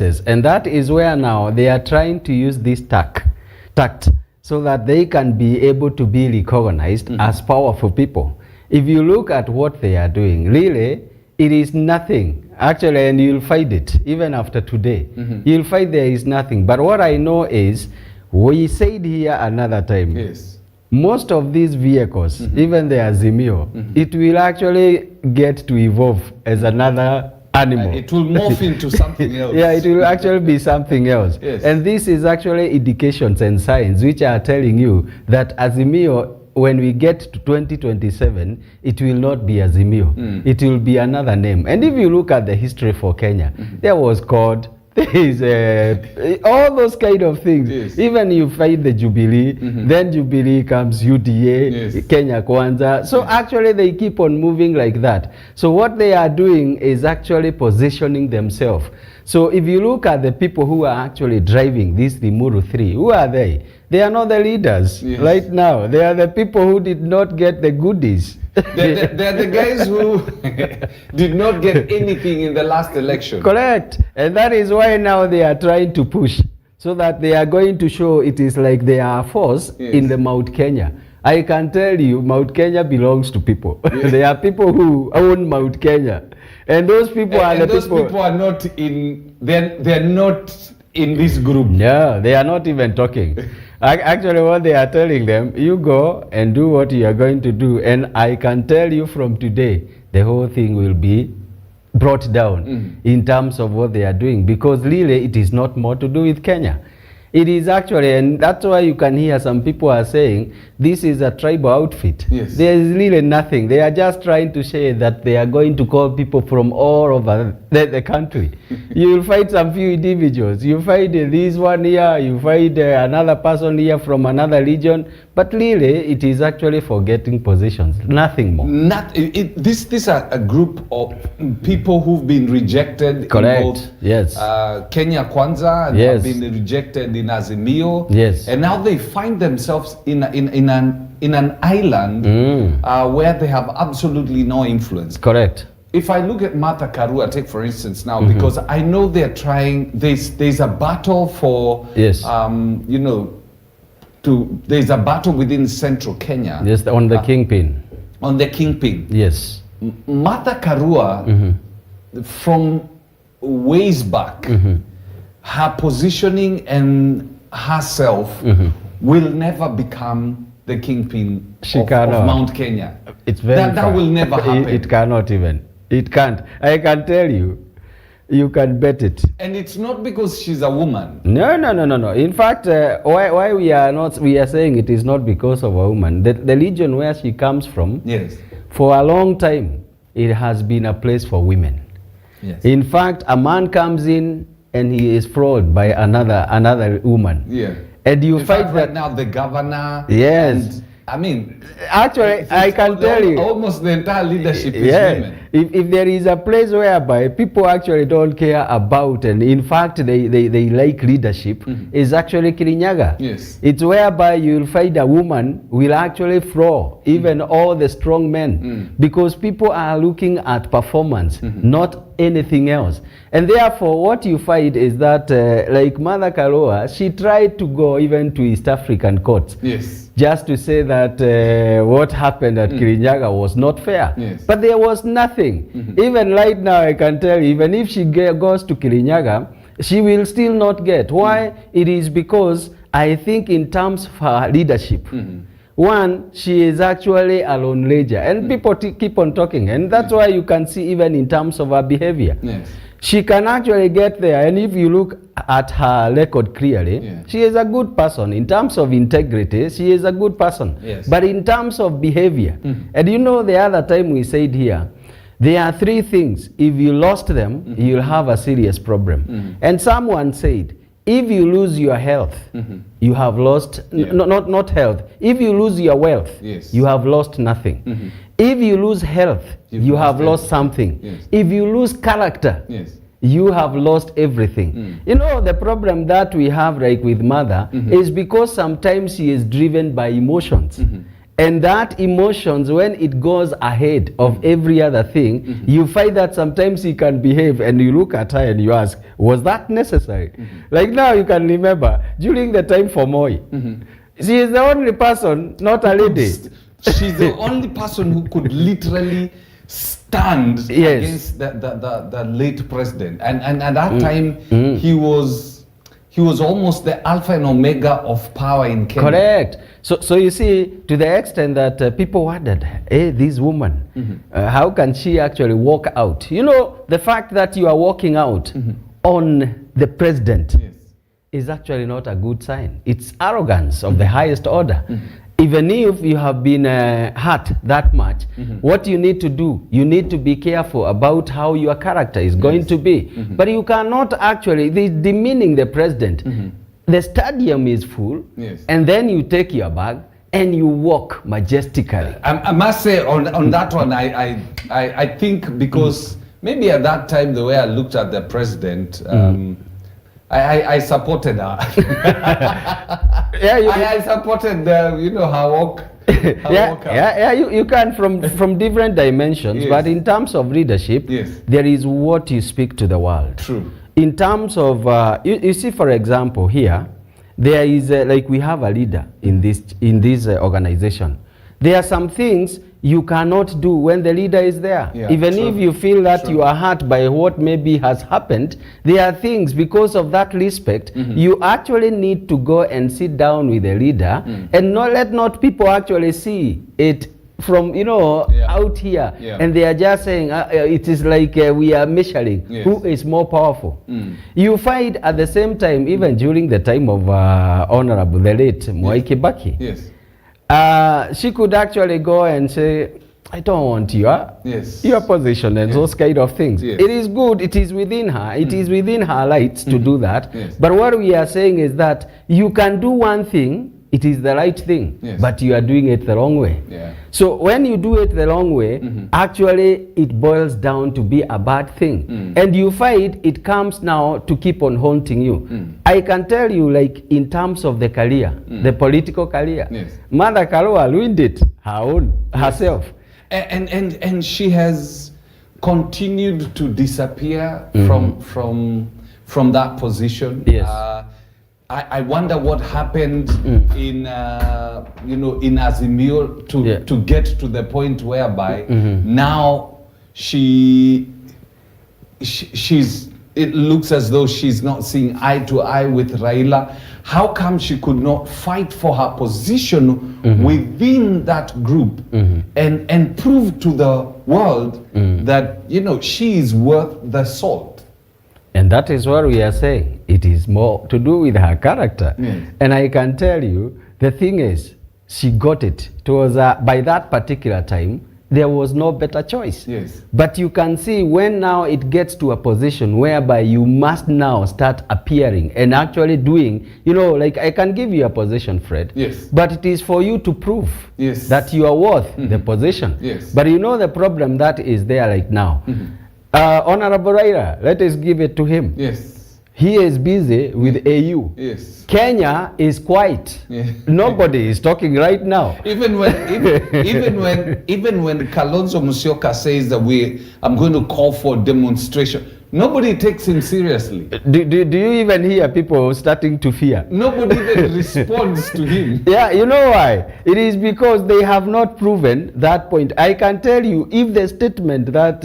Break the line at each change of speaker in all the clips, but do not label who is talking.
And that is where now they are trying to use this tact so that they can be able to be recognized as powerful people. If you look at what they are doing, really, it is nothing. Actually, and you'll find it, even after today. You'll find there is nothing. But what I know is, we said here another time, most of these vehicles, even the Azimio, it will actually get to evolve as another animal.
It will morph into something else.
Yeah, it will actually be something else. And this is actually indications and signs which are telling you that Azimio, when we get to 2027, it will not be Azimio. It will be another name. And if you look at the history for Kenya, there was CORD, there is all those kind of things. Even you find the Jubilee, then Jubilee comes UDA, Kenya Kwanza. So actually they keep on moving like that. So what they are doing is actually positioning themselves. So if you look at the people who are actually driving this Limuru 3, who are they? They are not the leaders right now. They are the people who did not get the goodies.
They're the guys who did not get anything in the last election.
Correct. And that is why now they are trying to push, so that they are going to show it is like they are a force in the Mount Kenya. I can tell you, Mount Kenya belongs to people. There are people who own Mount Kenya. And those people are the people.
Those people are not in, they're not in this group.
No, they are not even talking. Actually, what they are telling them, you go and do what you are going to do. And I can tell you from today, the whole thing will be brought down in terms of what they are doing. Because really, it is not more to do with Kenya. It is actually, and that's why you can hear some people are saying, this is a tribal outfit. There is really nothing. They are just trying to say that they are going to call people from all over the country. You will find some few individuals. You find this one here, you find another person here from another region. But really, it is actually for getting positions, nothing more.
These are a group of people who've been rejected.
Correct.
In both, Kenya Kwanza, and have been rejected in Azimio. And now they find themselves in an island where they have absolutely no influence.
Correct.
If I look at Martha Karua, take for instance now, because I know they're trying, there's a battle for, you know, there's a battle within central Kenya.
Yes, on the kingpin.
On the kingpin.
Yes.
Martha Karua, from ways back, her positioning and herself will never become the kingpin of Mount Kenya.
It's very
that will never happen.
It cannot even. It can't. I can tell you. You can bet it.
And it's not because she's a woman.
No. In fact, why we are saying it is not because of a woman. The region where she comes from, for a long time, it has been a place for women. In fact, a man comes in and he is fraud by another woman. And you find that
right now the governor.
And,
I mean,
actually, I can tell you,
almost the entire leadership is women.
If there is a place whereby people actually don't care about, and in fact they like leadership, is actually Kirinyaga. It's whereby you'll find a woman will actually floor even all the strong men, because people are looking at performance, not anything else. And therefore, what you find is that, like Martha Karua, she tried to go even to East African courts. Just to say that what happened at Kirinyaga was not fair. But there was nothing. Even right now, I can tell you, even if she goes to Kirinyaga, she will still not get. Why? It is because I think in terms of her leadership, one, she is actually a lone ranger. And people keep on talking. And that's why you can see even in terms of her behavior. She can actually get there, and if you look at her record clearly, she is a good person. In terms of integrity, she is a good person. But in terms of behavior, and you know the other time we said here, there are three things. If you lost them, you'll have a serious problem. And someone said, if you lose your health, you have lost, not health. If you lose your wealth, you have lost nothing. If you lose health, you have lost something. If you lose character, you have lost everything. You know, the problem that we have like with Mother is because sometimes she is driven by emotions. And that emotions, when it goes ahead of every other thing, you find that sometimes he can behave, and you look at her and you ask, was that necessary? Like now you can remember, during the time for Moi, she is the only person, not a lady.
She's the only person who could literally stand against the late president. And at that time, he was almost the alpha and omega of power in Kenya.
Correct. So you see, to the extent that people wondered, hey, this woman, how can she actually walk out? You know, the fact that you are walking out on the president is actually not a good sign. It's arrogance of the highest order. Even if you have been hurt that much, what you need to do, you need to be careful about how your character is going to be. But you cannot actually, demeaning the president. The stadium is full, and then you take your bag and you walk majestically.
I must say on that one, I think because maybe at that time, the way I looked at the president, I supported her. I supported her walk.
You can from different dimensions, but in terms of leadership, there is what you speak to the world.
True.
In terms of, you see, for example, here, there is, like we have a leader in this organization. There are some things you cannot do when the leader is there. Even if you feel that you are hurt by what maybe has happened, there are things, because of that respect, you actually need to go and sit down with the leader and let people actually see it from, out here. And they are just saying, it is like we are measuring who is more powerful. You find at the same time, even during the time of Honorable, the late Mwai Kibaki, she could actually go and say, I don't want your position and those kind of things. It is good, it is within her, it is within her rights to do that. But what we are saying is that you can do one thing, it is the right thing, but you are doing it the wrong way. So when you do it the wrong way, actually it boils down to be a bad thing. And you find it comes now to keep on haunting you. I can tell you, like in terms of the career, the political career, Mother Karua ruined it herself.
And she has continued to disappear from that position. I wonder what happened in in Azimio to get to the point whereby now she's it looks as though she's not seeing eye to eye with Raila. How come she could not fight for her position within that group and prove to the world that she is worth the salt?
And that is what we are saying. It is more to do with her character. And I can tell you, the thing is, she got it. It was, by that particular time, there was no better choice. But you can see when now it gets to a position whereby you must now start appearing and actually doing, like I can give you a position, Fred. But it is for you to prove that you are worth the position. But the problem that is there right now. Honorable Raila, let us give it to him. He is busy with AU. Kenya is quiet. Nobody is talking right now.
Even when Kalonzo Musyoka says that I'm going to call for demonstration, nobody takes him seriously.
Do you even hear people starting to fear?
Nobody even responds to him.
You know why? It is because they have not proven that point. I can tell you, if the statement that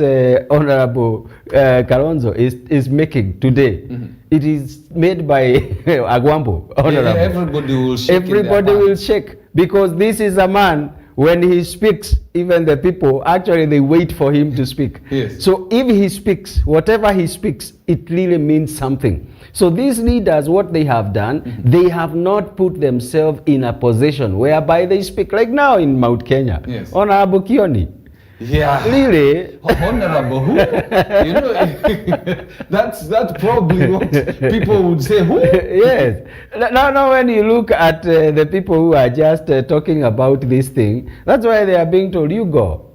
Honorable Kalonzo is making today, it is made by Agwambo, Honorable.
Everybody will shake.
Everybody will shake, because this is a man, when he speaks, even the people, actually they wait for him to speak. So if he speaks, whatever he speaks, it really means something. So these leaders, what they have done, they have not put themselves in a position whereby they speak. Like now in Mount Kenya, Honorable Kioni. Really?
Honorable who? That's probably what people would say. Who?
Now when you look at the people who are just talking about this thing, that's why they are being told, you go.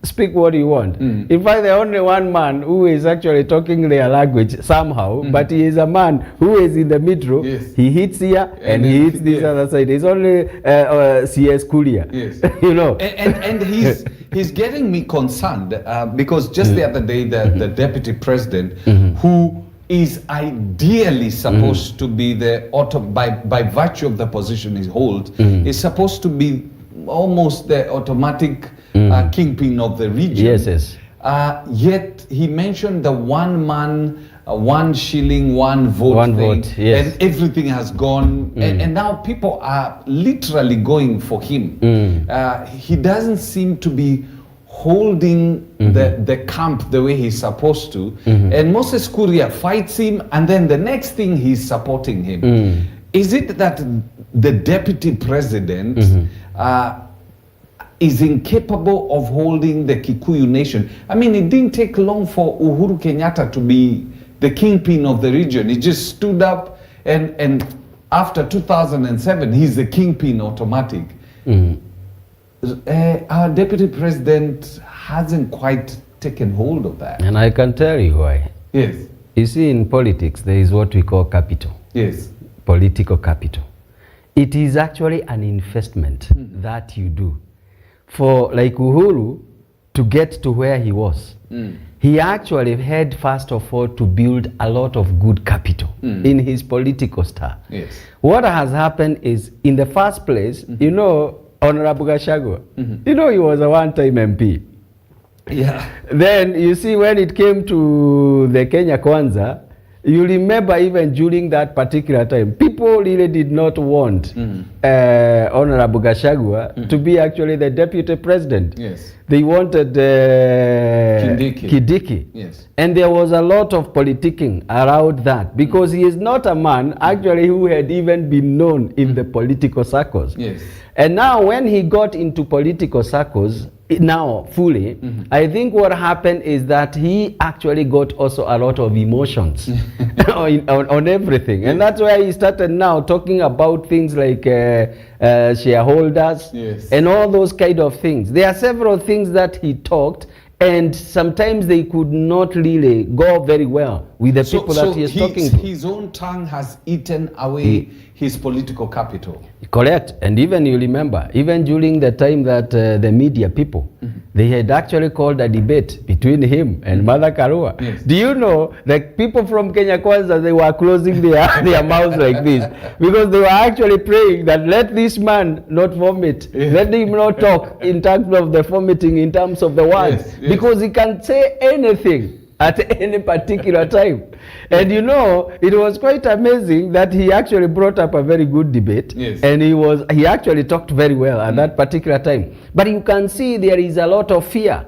Speak what you want. In fact, the only one man who is actually talking their language somehow, but he is a man who is in the middle. Yes. He hits here and he hits this other side. It's only CS Kulia. Yes. You know.
And he's getting me concerned because just the other day, the deputy president, who is ideally supposed to be the by virtue of the position he holds, is supposed to be almost the automatic kingpin of the region.
Yes, yes.
Yet he mentioned the one man, 1 shilling, 1 vote
one
thing,
vote, yes.
and everything has gone, and now people are literally going for him. He doesn't seem to be holding the camp the way he's supposed to, and Moses Kuria fights him, and then the next thing he's supporting him. Is it that the deputy president is incapable of holding the Kikuyu nation? I mean, it didn't take long for Uhuru Kenyatta to be the kingpin of the region. He just stood up, and after 2007, he's the kingpin automatic. Our deputy president hasn't quite taken hold of that.
And I can tell you why.
Yes.
You see, in politics, there is what we call capital.
Yes.
Political capital. It is actually an investment that you do. For like Uhuru to get to where he was, he actually had first of all to build a lot of good capital in his political star.
Yes.
What has happened is, in the first place, you know, Honorable Gachagua, you know, he was a one-time MP.
Yeah.
Then you see, when it came to the Kenya Kwanza, you remember even during that particular time, people really did not want Honorable Gachagua to be actually the deputy president.
Yes.
They wanted Kindiki.
Yes.
And there was a lot of politicking around that, because he is not a man actually who had even been known in the political circles.
Yes.
And now when he got into political circles, now fully, I think what happened is that he actually got also a lot of emotions on everything. And that's why he started now talking about things like shareholders,
yes,
and all those kind of things. There are several things that he talked, and sometimes they could not really go very well with the people that he is talking to.
His own tongue has eaten away his political capital.
Correct. And even you remember, even during the time that the media people, they had actually called a debate between him and Martha Karua.
Yes.
Do you know that people from Kenya Kwanza, they were closing their mouths like this, because they were actually praying that let this man not vomit, let him not talk in terms of the vomiting, in terms of the words, because he can say anything at any particular time. And you know, it was quite amazing that he actually brought up a very good debate, and he actually talked very well at that particular time. But you can see there is a lot of fear.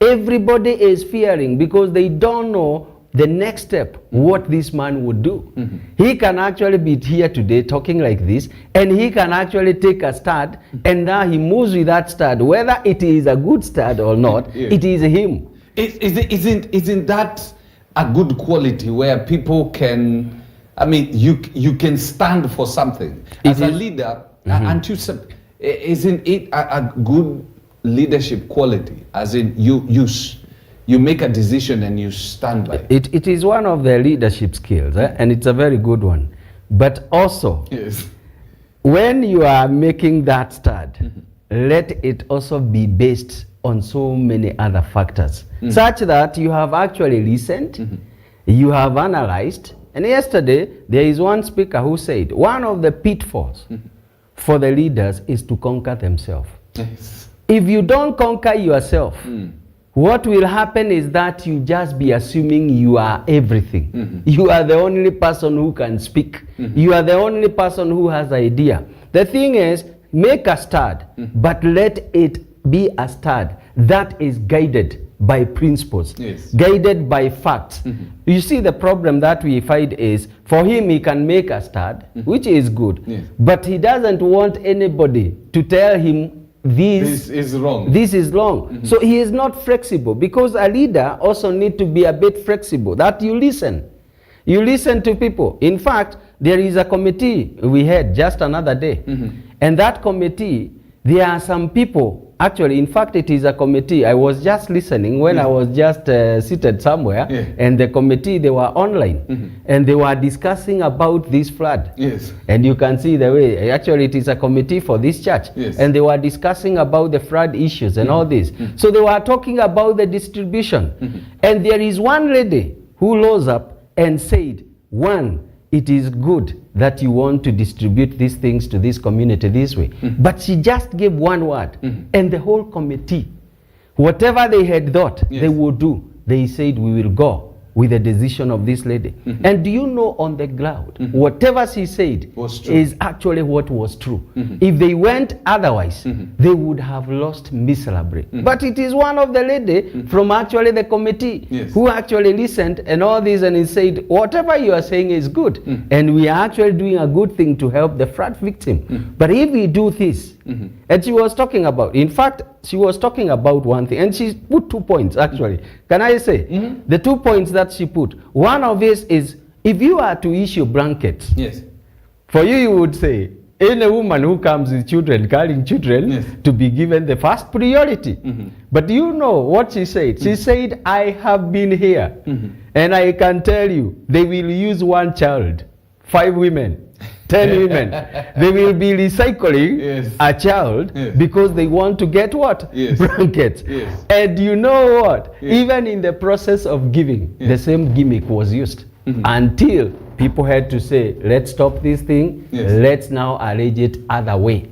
Everybody is fearing because they don't know the next step, what this man would do. He can actually be here today talking like this, and he can actually take a stand, and now he moves with that stand. Whether it is a good stand or not, it is him.
Isn't that a good quality where people can, I mean, you can stand for something as a leader, and isn't it a good leadership quality? As in, you make a decision and you stand by it.
It is one of the leadership skills, and it's a very good one. But also, when you are making that stand, let it also be based on so many other factors, such that you have actually listened, you have analyzed. And yesterday, there is one speaker who said, one of the pitfalls for the leaders is to conquer themselves. If you don't conquer yourself, what will happen is that you just be assuming you are everything. You are the only person who can speak. You are the only person who has idea. The thing is, make a start, but let it be a start that is guided by principles, guided by facts. You see, the problem that we find is, for him, he can make a start, which is good, but he doesn't want anybody to tell him this
is wrong.
This is wrong. So he is not flexible, because a leader also need to be a bit flexible, that you listen. You listen to people. In fact, there is a committee we had just another day, and that committee, there are some people, actually, in fact, it is a committee. I was just listening when I was just seated somewhere, and the committee, they were online, and they were discussing about this flood.
Yes.
And you can see the way, actually, it is a committee for this church, and they were discussing about the flood issues and all this. So they were talking about the distribution. And there is one lady who rose up and said, one, it is good that you want to distribute these things to this community this way. But she just gave one word, and the whole committee, whatever they had thought they would do, they said, we will go with the decision of this lady. And do you know, on the ground, whatever she said is actually what was true. If they went otherwise, they would have lost miserably. But it is one of the lady from actually the committee who actually listened and all this, and he said, whatever you are saying is good, and we are actually doing a good thing to help the flood victim. But if we do this, and she was talking about, in fact, she was talking about one thing, and she put 2 points actually. Can I say? The 2 points that she put, one of this is, if you are to issue blankets, for you would say, any woman who comes with children, carrying children, to be given the first priority. But do you know what she said? She said, I have been here, and I can tell you, they will use one child, 5 women, 10 women. They will be recycling a child because they want to get what? Blankets. And you know what? Even in the process of giving, the same gimmick was used until people had to say, let's stop this thing, let's now arrange it other way.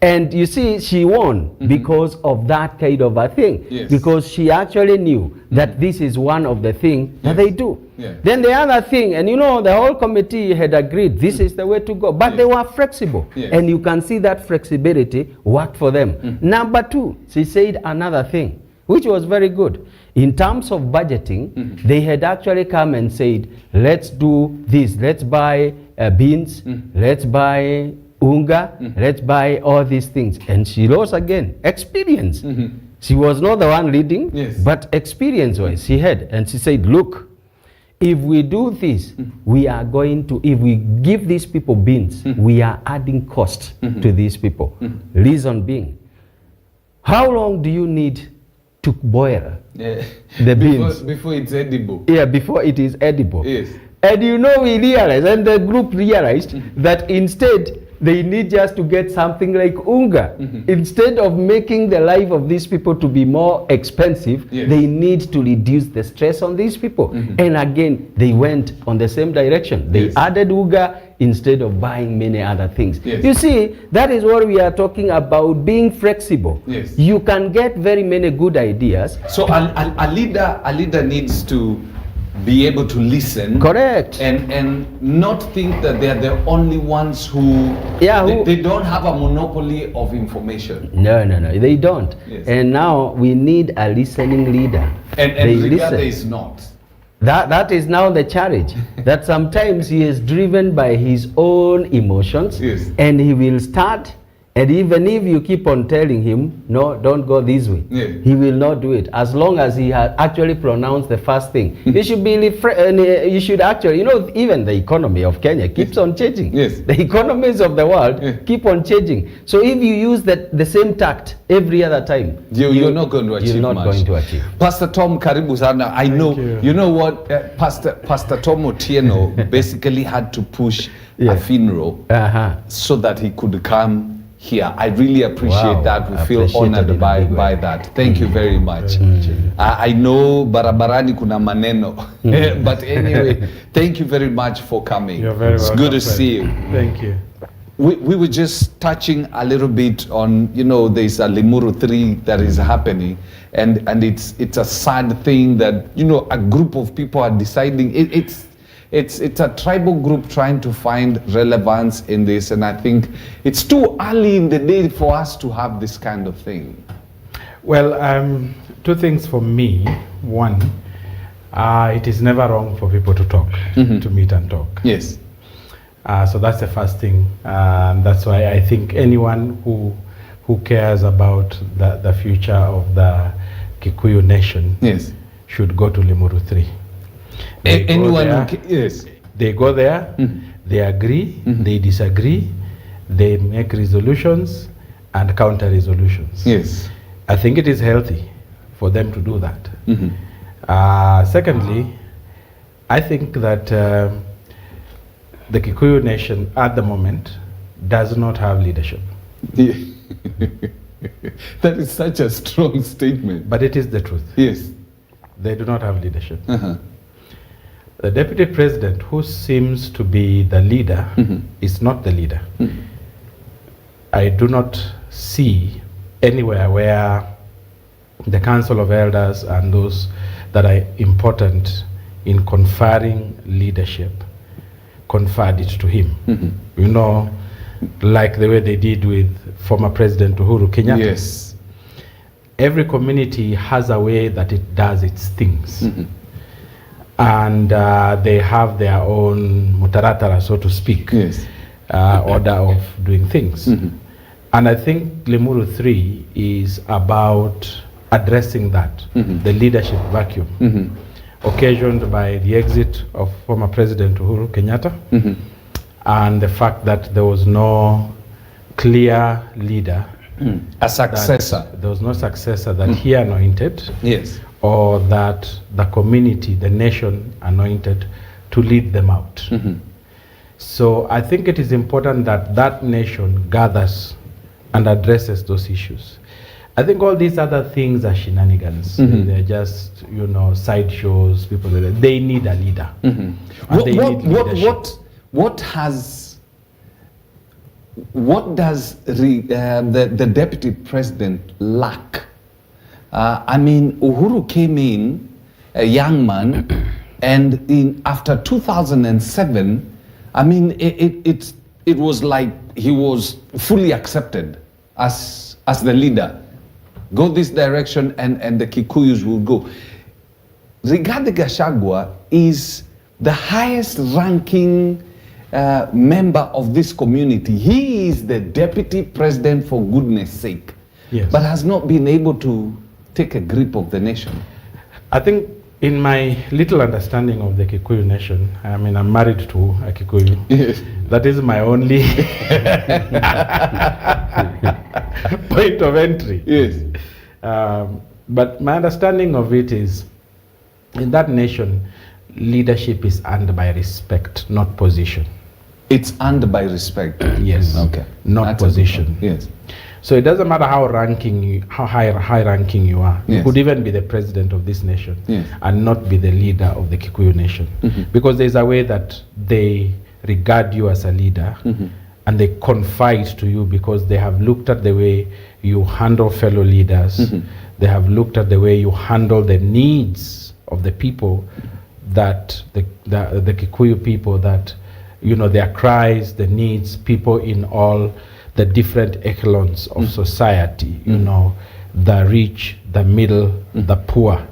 And you see, she won because of that kind of a thing, because she actually knew that this is one of the things that they do. Then the other thing, and you know, the whole committee had agreed this is the way to go, but they were flexible, and you can see that flexibility worked for them. Number 2, she said another thing, which was very good. In terms of budgeting, they had actually come and said, let's do this, let's buy beans, let's buy unga, let's buy all these things. And she rose again, experience. She was not the one leading, but experience-wise she had. And she said, look, if we do this, we are going to, if we give these people beans, we are adding cost to these people. Reason being, how long do you need to boil the beans?
Before it's edible.
Yeah, before it is edible. And you know, we realized, and the group realized, that instead they need just to get something like unga. Instead of making the life of these people to be more expensive, they need to reduce the stress on these people. And again, they went on the same direction. They added unga instead of buying many other things. You see, that is what we are talking about, being flexible. You can get very many good ideas.
So a leader needs to be able to listen.
Correct.
And not think that they are the only ones who, they don't have a monopoly of information.
No, they don't. And now we need a listening leader.
And Rigada is not.
That is now the challenge. That sometimes he is driven by his own emotions, and he will start, and even if you keep on telling him, no, don't go this way, he will not do it, as long as he has actually pronounced the first thing. You should be, you should actually, you know, even the economy of Kenya keeps on changing. The economies of the world keep on changing. So if you use the same tact every other time,
you're not going to achieve much. Pastor Tom, karibu sana. I know, you know what, Pastor Tom Otieno basically had to push a funeral so that he could come here. I really appreciate that. We feel honored by that. Thank you very much. I know barabarani kuna maneno, but anyway, thank you very much for coming.
You're very welcome.
It's good to see you.
Thank you.
We were just touching a little bit on, you know, there's a Limuru 3 that is happening, and it's a sad thing that, you know, a group of people are deciding. It's a tribal group trying to find relevance in this, and I think it's too early in the day for us to have this kind of thing.
Well, 2 things for me. One, it is never wrong for people to talk, to meet and talk. So that's the first thing. That's why I think anyone who cares about the future of the Kikuyu nation should go to Limuru 3.
Anyone
they go there, they agree, they disagree, they make resolutions, and counter resolutions.
Yes.
I think it is healthy for them to do that. Secondly, I think that the Kikuyu nation at the moment does not have leadership.
Yeah. That is such a strong statement.
But it is the truth.
Yes.
They do not have leadership. The deputy president, who seems to be the leader, is not the leader. I do not see anywhere where the Council of Elders and those that are important in conferring leadership conferred it to him. You know, like the way they did with former President Uhuru Kenyatta.
Yes.
Every community has a way that it does its things. And they have their own mutaratara, so to speak,
yes.
Order of doing things. And I think Limuru 3 is about addressing that, the leadership vacuum, occasioned by the exit of former President Uhuru Kenyatta, and the fact that there was no clear leader,
a successor.
There was no successor that he anointed,
yes,
or that the community, the nation anointed to lead them out. So I think it is important that that nation gathers and addresses those issues. I think all these other things are shenanigans. They're just, you know, sideshows. People, they need a leader.
What does the deputy president lack? I mean, Uhuru came in a young man, and after 2007, I mean, it was like he was fully accepted as the leader. Go this direction, and the Kikuyus will go. Rigathi Gachagua is the highest ranking member of this community. He is the deputy president, for goodness sake,
yes,
but has not been able to take a grip of the nation.
I think in my little understanding of the Kikuyu nation, I mean, I'm married to a Kikuyu. Yes. That is my only point of entry.
Yes.
But my understanding of it is, in that nation, leadership is earned by respect, not position.
It's earned by respect.
Yes.
Okay.
Not
That's
position.
Yes.
So it doesn't matter how high ranking you are.
Yes.
You could even be the president of this nation,
yes,
and not be the leader of the Kikuyu nation, because there's a way that they regard you as a leader, and they confide to you because they have looked at the way you handle fellow leaders. They have looked at the way you handle the needs of the people, that the Kikuyu people, that, you know, their cries, the needs, people in all the different echelons of society, you know, the rich, the middle, the poor.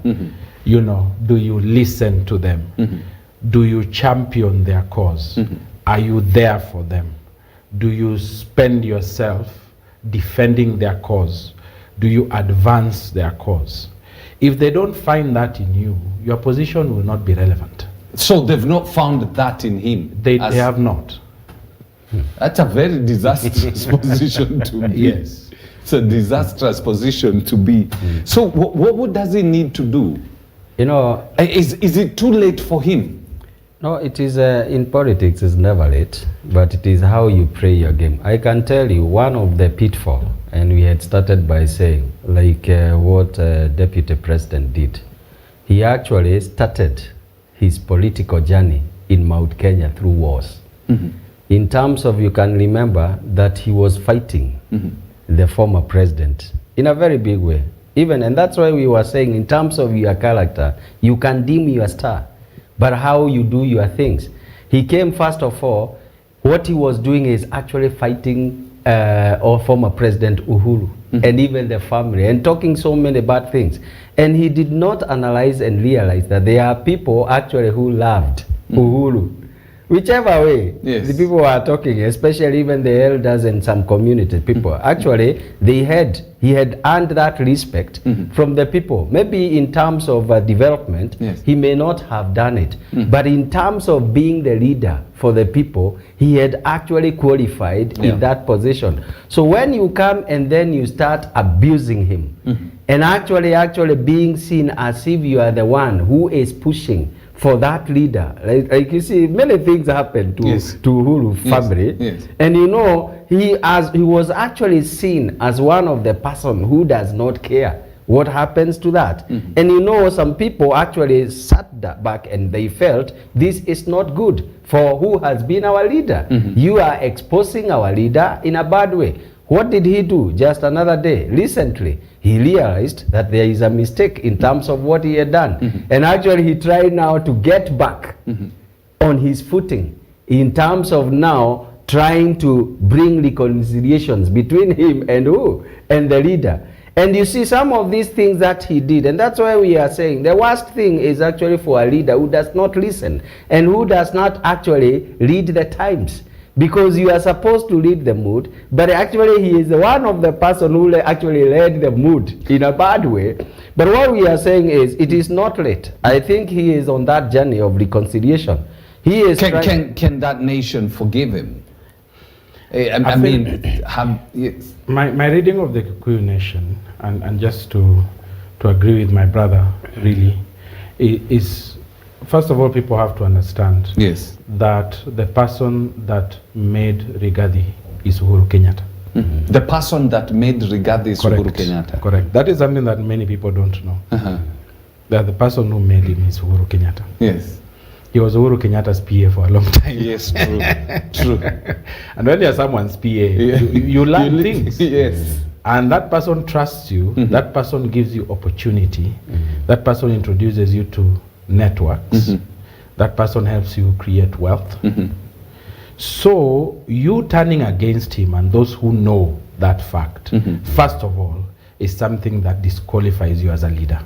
You know, do you listen to them? Do you champion their cause? Are you there for them? Do you spend yourself defending their cause? Do you advance their cause? If they don't find that in you, your position will not be relevant.
So they've not found that in him?
They have not.
That's a very disastrous position to be.
Yes.
It's a disastrous position to be. So what does he need to do?
You know,
is it too late for him?
No, it is, in politics it's never late, but it is how you play your game. I can tell you one of the pitfall, and we had started by saying, like what Deputy President did. He actually started his political journey in Mount Kenya through wars. In terms of, you can remember that he was fighting the former president in a very big way. Even, and that's why we were saying, in terms of your character, you can dim your star, but how you do your things. He came, first of all, what he was doing is actually fighting our former President Uhuru, and even the family, and talking so many bad things. And he did not analyze and realize that there are people actually who loved Uhuru, whichever way,
yes,
the people are talking, especially even the elders and some community people, actually, he had earned that respect from the people. Maybe in terms of development,
yes,
he may not have done it. But in terms of being the leader for the people, he had actually qualified in that position. So when you come and then you start abusing him, and actually being seen as if you are the one who is pushing for that leader, like you see, many things happen to Uhuru family, and you know, he was actually seen as one of the person who does not care what happens to that. And you know, some people actually sat back and they felt this is not good for who has been our leader. You are exposing our leader in a bad way. What did he do just another day? Recently, he realized that there is a mistake in terms of what he had done. And actually, he tried now to get back on his footing in terms of now trying to bring reconciliations between him and who? And the leader. And you see some of these things that he did, and that's why we are saying the worst thing is actually for a leader who does not listen and who does not actually read the times. Because you are supposed to lead the mood, but actually he is one of the person who actually led the mood in a bad way. But what we are saying is it is not late. I think he is on that journey of reconciliation. He is
can that nation forgive him? I mean, yes.
My reading of the Kikuyu nation, and just to agree with my brother, really, is first of all, people have to understand that the person that made Rigathi is Uhuru Kenyatta.
The person that made Rigathi is Uhuru Kenyatta.
Correct. That is something that many people don't know. That the person who made him is Uhuru Kenyatta.
Yes.
He was Uhuru Kenyatta's PA for a long time.
Yes, true. True.
And when you're someone's PA, you learn things.
Yes.
And that person trusts you. That person gives you opportunity. That person introduces you to networks. That person helps you create wealth. So you turning against him and those who know that fact, first of all, is something that disqualifies you as a leader.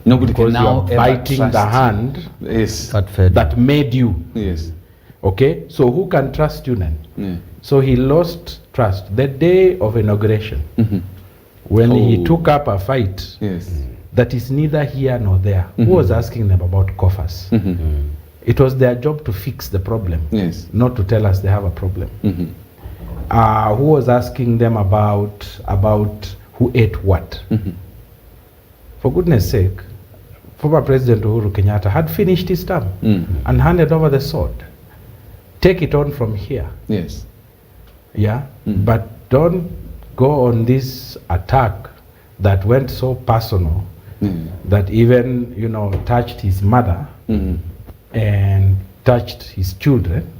Nobody
because
can now
you are biting the hand that made you.
Yes.
Okay? So who can trust you then? So he lost trust the day of inauguration when he took up a fight that is neither here nor there. Who was asking them about coffers? It was their job to fix the problem, not to tell us they have a problem. Who was asking them about who ate what? For goodness sake, former President Uhuru Kenyatta had finished his term and handed over the sword. Take it on from here.
Yes.
Yeah? But don't go on this attack that went so personal that even, you know, touched his mother and touched his children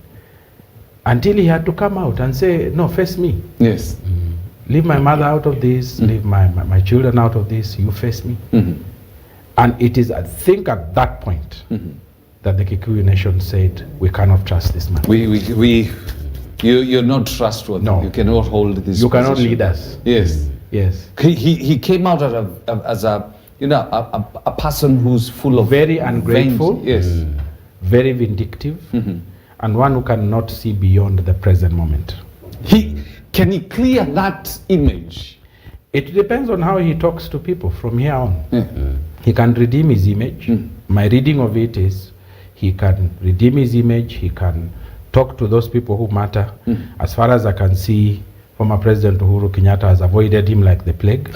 until he had to come out and say, no, face me.
Yes.
Leave my mother out of this, leave my children out of this, you face me. And it is, I think, at that point that the Kikuyu nation said, we cannot trust this man.
You're not trustworthy.
No.
You cannot hold this
You cannot
position.
lead us.
Yes.
Yes.
He came out as a you know, a person who's full of
very ungrateful,
yes,
very vindictive, and one who cannot see beyond the present moment.
Can he clear that image?
It depends on how he talks to people from here on. He can redeem his image. My reading of it is he can redeem his image. He can talk to those people who matter. As far as I can see, former President Uhuru Kenyatta has avoided him like the plague,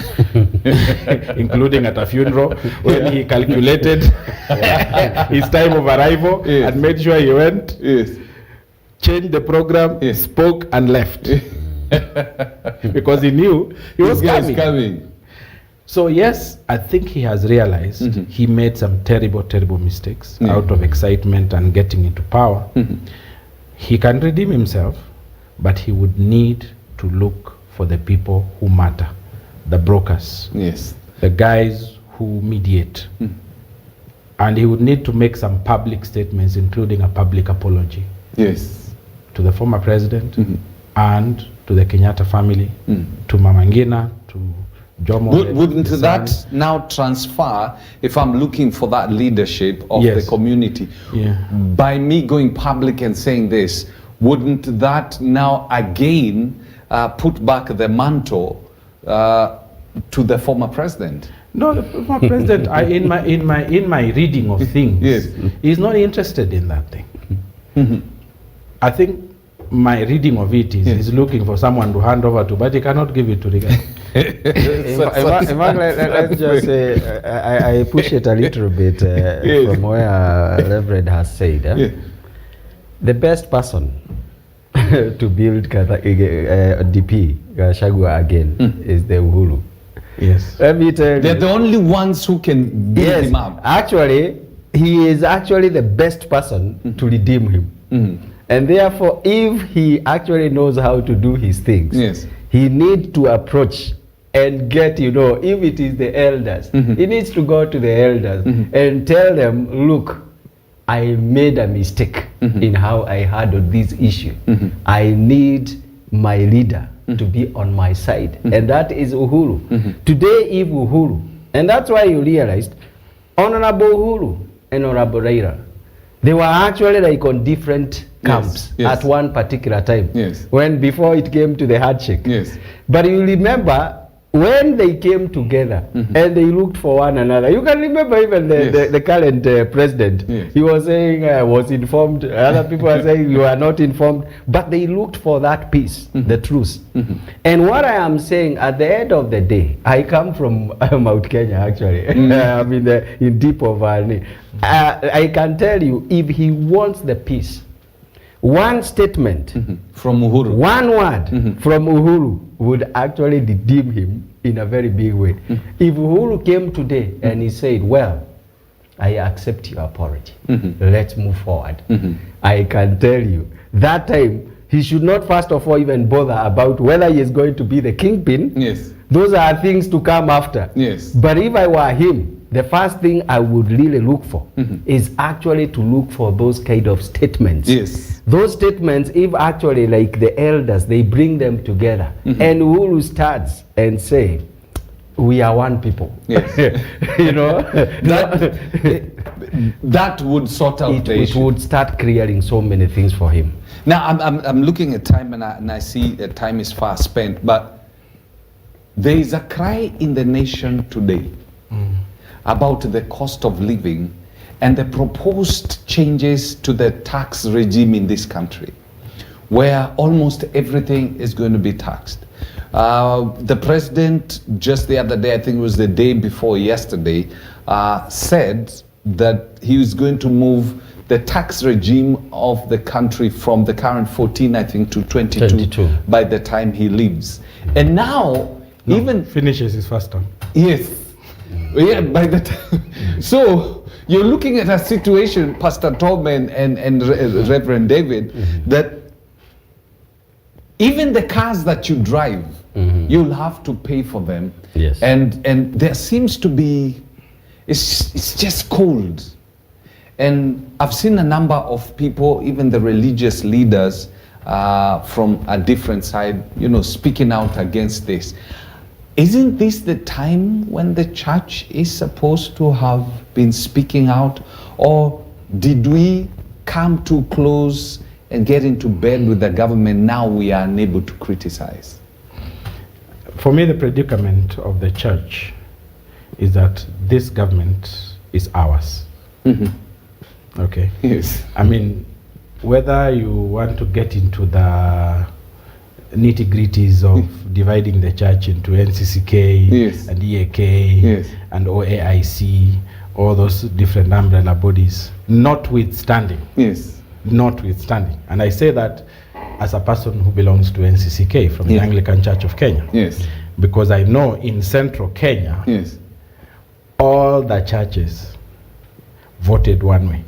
including at a funeral when he calculated his time of arrival and made sure he went, changed the program, spoke and left. Because he knew he was coming. So yes, I think he has realized he made some terrible, terrible mistakes out of excitement and getting into power. He can redeem himself, but he would need to look for the people who matter, the brokers, the guys who mediate. And he would need to make some public statements, including a public apology to the former president and to the Kenyatta family, to Mama Ngina, to Jomo.
Wouldn't that now transfer if I'm looking for that leadership of the community?
Yeah.
By me going public and saying this, wouldn't that now again put back the mantle to the former president?
No, the former president, in my reading of things, he's not interested in that thing. I think my reading of it is he's looking for someone to hand over to, but he cannot give it to the guy.
Let's just say I push it a little bit from where Reverend has said. The best person to build DP Gachagua again is the Uhuru.
Yes.
Let me tell you.
They're the only ones who can build him up.
Actually, he is actually the best person to redeem him. And therefore, if he actually knows how to do his things, he needs to approach and get, if it is the elders, he needs to go to the elders and tell them, look, I made a mistake in how I handled this issue. I need my leader to be on my side. And that is Uhuru. Today, if Uhuru, and that's why you realized, Honorable Uhuru and Honorable Raila, they were actually like on different camps at one particular time. When before it came to the handshake. But you remember when they came together and they looked for one another. You can remember even the current president. He was saying I was informed. Other people are saying you are not informed. But they looked for that peace, the truth. And what I am saying, at the end of the day, I come from Mount Kenya actually. I'm in deep of I can tell you, if he wants the peace, one statement
from Uhuru,
one word from Uhuru would actually redeem him in a very big way. If Uhuru came today and he said, well, I accept your apology, let's move forward, I can tell you, that time he should not first of all even bother about whether he is going to be the kingpin. Those are things to come after. But if I were him, the first thing I would really look for is actually to look for those kind of statements. Those statements, if actually like the elders, they bring them together and Uhuru starts and say, we are one people.
That would sort out the issue.
It would start clearing so many things for him.
Now I'm looking at time and I see that time is fast spent, but there is a cry in the nation today about the cost of living and the proposed changes to the tax regime in this country, where almost everything is going to be taxed. The president just the other day, I think it was the day before yesterday, said that he was going to move the tax regime of the country from the current 14, I think, to 22 by the time he leaves. And now, even
finishes his first term.
By the time. So you're looking at a situation, Pastor Tom and Reverend David, that even the cars that you drive, you'll have to pay for them. And there seems to be, it's just cold. And I've seen a number of people, even the religious leaders from a different side, speaking out against this. Isn't this the time when the church is supposed to have been speaking out? Or did we come too close and get into bed with the government? Now we are unable to criticize.
For me, the predicament of the church is that this government is ours. Okay? I mean, whether you want to get into the nitty-gritties of dividing the church into NCCK and EAK and OAIC, all those different umbrella bodies, notwithstanding, and I say that as a person who belongs to NCCK from the Anglican Church of Kenya, because I know in central Kenya, all the churches voted one way.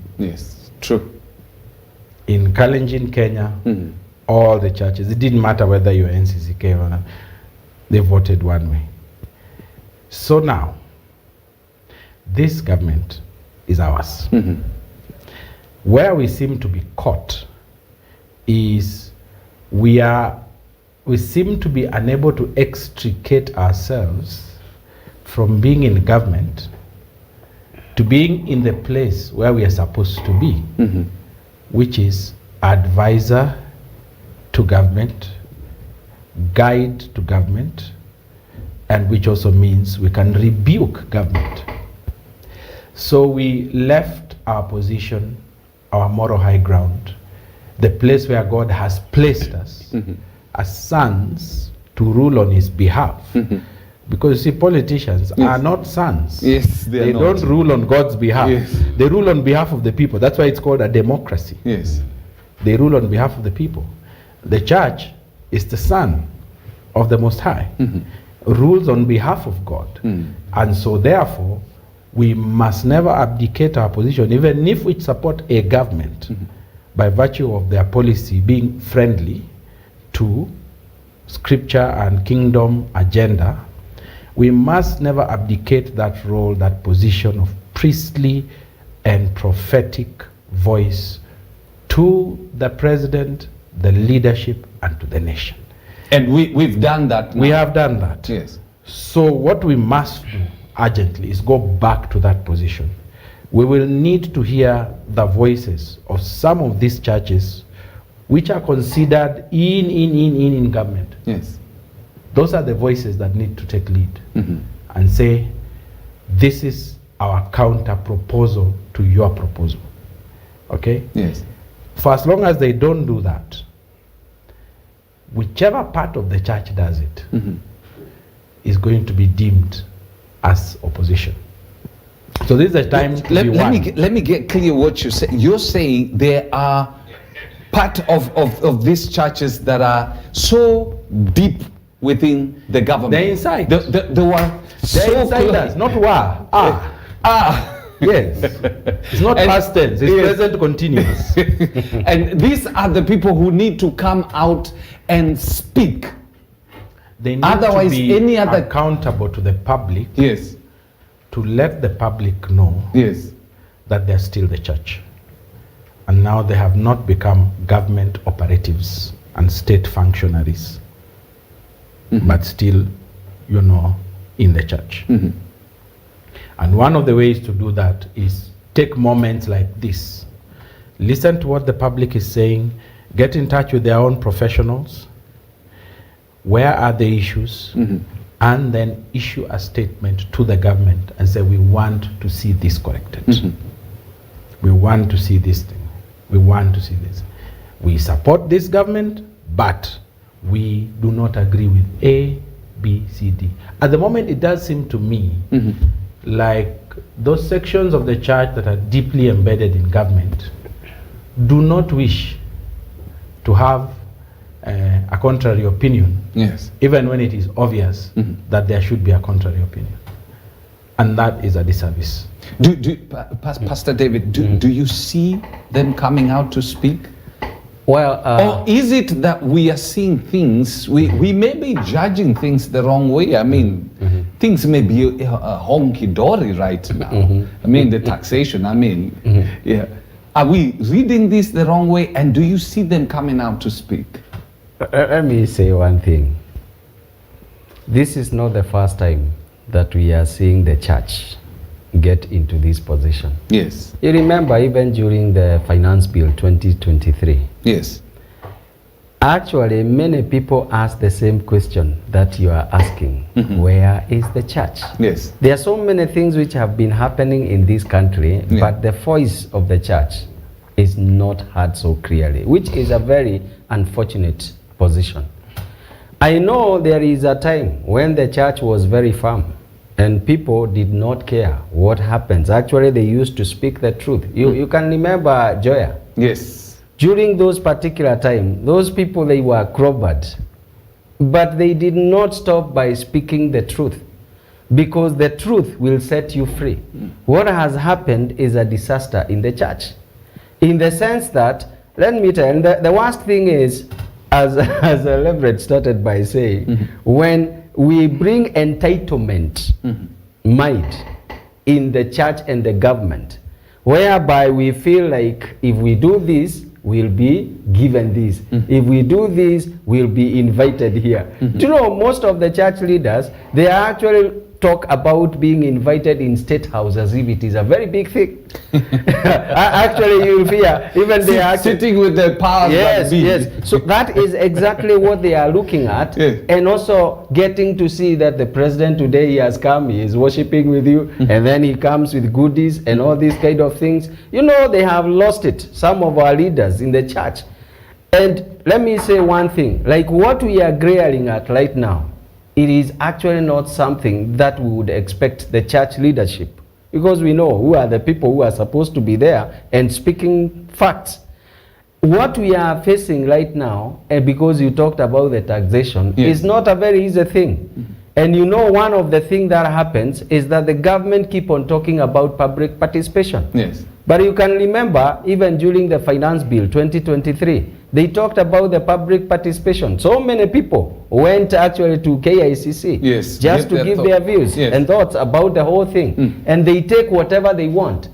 True.
In Kalenjin, Kenya, all the churches, it didn't matter whether you're NCCK or not, they voted one way. So now, this government is ours. Where we seem to be caught is we seem to be unable to extricate ourselves from being in government to being in the place where we are supposed to be, which is advisor to government, guide to government, and which also means we can rebuke government. So we left our position, our moral high ground, the place where God has placed us as sons to rule on his behalf. Because you see, politicians are not sons.
Yes,
they don't rule on God's behalf. Yes. They rule on behalf of the people. That's why it's called a democracy.
Yes.
They rule on behalf of the people. The church is the son of the Most High, rules on behalf of God. And so therefore, we must never abdicate our position, even if we support a government by virtue of their policy being friendly to scripture and kingdom agenda. We must never abdicate that role, that position of priestly and prophetic voice to the president, the leadership, and to the nation.
And we've done that now.
We have done that.
Yes.
So what we must do urgently is go back to that position. We will need to hear the voices of some of these churches which are considered in government.
Yes.
Those are the voices that need to take lead and say, this is our counter proposal to your proposal. Okay?
Yes.
For as long as they don't do that, whichever part of the church does it is going to be deemed as opposition. So this is the time
let me get clear what you say. You're saying there are part of these churches that are so deep within the government.
They're inside.
They were so
insiders, not were. Yes. It's not past tense, it's present continuous.
And these are the people who need to come out and speak.
They need
Otherwise,
to be
any other
accountable to the public.
Yes.
To let the public know that they're still the church. And now they have not become government operatives and state functionaries, but still, you know, in the church. And one of the ways to do that is take moments like this. Listen to what the public is saying, get in touch with their own professionals. Where are the issues? And then issue a statement to the government and say, we want to see this corrected. We want to see this thing. We want to see this. We support this government, but we do not agree with A, B, C, D. At the moment, it does seem to me like those sections of the church that are deeply embedded in government do not wish to have a contrary opinion, even when it is obvious that there should be a contrary opinion. And that is a disservice.
Pastor David, do you see them coming out to speak?
Well,
or is it that we are seeing things, we may be judging things the wrong way? I mean, things may be honky-dory right now. I mean, the taxation, yeah. Are we reading this the wrong way? And do you see them coming out to speak?
Let me say one thing. This is not the first time that we are seeing the church get into this position.
Yes.
You remember even during the Finance Bill 2023.
Yes.
Actually, many people ask the same question that you are asking. Where is the church?
Yes.
There are so many things which have been happening in this country, but the voice of the church is not heard so clearly, which is a very unfortunate position. I know there is a time when the church was very firm and people did not care what happens. Actually, they used to speak the truth. You can remember Joya.
Yes.
During those particular time, those people, they were clobbered. But they did not stop by speaking the truth, because the truth will set you free. What has happened is a disaster in the church, in the sense that, let me tell you, the worst thing is, as Leverett started by saying, when we bring entitlement mind in the church and the government, whereby we feel like if we do this, we'll be given this. If we do this, we'll be invited here. Do you know, most of the church leaders, they are actually talk about being invited in State House as if it is a very big thing. Actually, you'll hear even they are
sitting with their powers.
Yes, yes. So that is exactly what they are looking at, yes. And also getting to see that the president today, he has come, he is worshiping with you, and then he comes with goodies and all these kind of things. You know, they have lost it, some of our leaders in the church. And let me say one thing, like what we are glaring at right now, it is actually not something that we would expect the church leadership, because we know who are the people who are supposed to be there and speaking facts. What we are facing right now, and because you talked about the taxation, yes, is not a very easy thing. And you know, one of the things that happens is that the government keep on talking about public participation. Yes. But you can remember, even during the Finance Bill 2023, they talked about the public participation. So many people went actually to KICC, yes, just to give their views, yes, and thoughts about the whole thing. And they take whatever they want.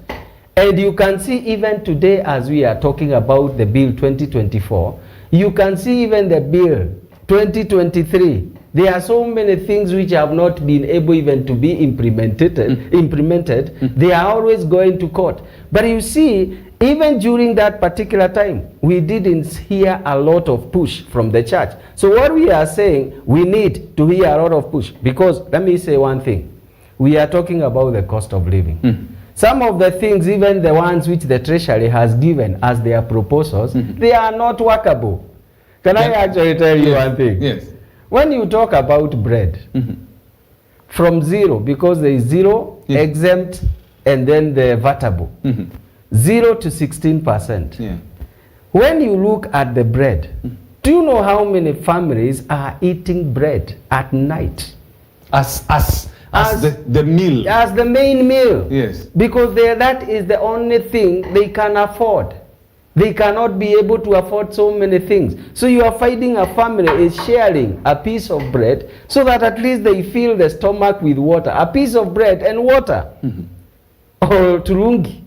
And you can see even today, as we are talking about the bill 2024, you can see even the bill 2023. There are so many things which have not been able even to be implemented. They are always going to court. But you see, even during that particular time, we didn't hear a lot of push from the church. So what we are saying, we need to hear a lot of push. Because let me say one thing. We are talking about the cost of living. Some of the things, even the ones which the Treasury has given as their proposals, they are not workable. Can I actually tell you one thing? Yes. When you talk about bread, from zero, because there is zero, exempt, and then the vatable, 0 to 16%. Yeah. When you look at the bread, do you know how many families are eating bread at night? As the meal. As the main meal. Yes. Because that is the only thing they can afford. They cannot be able to afford so many things. So you are finding a family is sharing a piece of bread so that at least they fill the stomach with water. A piece of bread and water. Or turungi.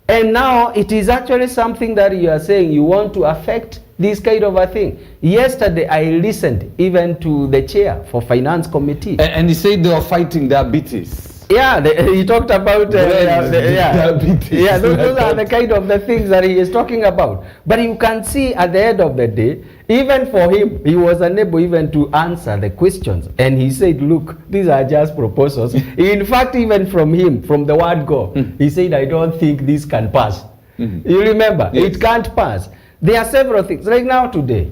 And now it is actually something that you are saying you want to affect this kind of a thing. Yesterday I listened even to the chair for Finance Committee. And he said they are fighting diabetes. Yeah, he talked about diabetes. Yeah, those are the kind of the things that he is talking about. But you can see at the end of the day, even for him, he was unable even to answer the questions. And he said, look, these are just proposals. In fact, even from him, from the word go, he said, I don't think this can pass. You remember? Yes. It can't pass. There are several things. Right now today,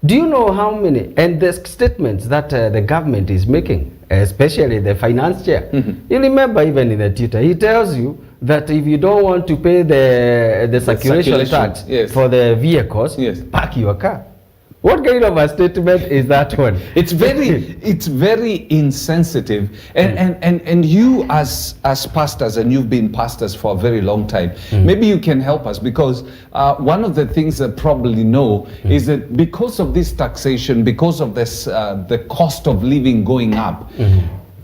do you know how many, and the statements that the government is making, especially the finance chair, you remember even in the Twitter, he tells you that if you don't want to pay the circulation tax, yes, for the vehicles, yes, park your car. What kind of a statement is that one? It's very insensitive. And you as pastors, and you've been pastors for a very long time, maybe you can help us, because one of the things that probably know is that because of this taxation, because of this the cost of living going up,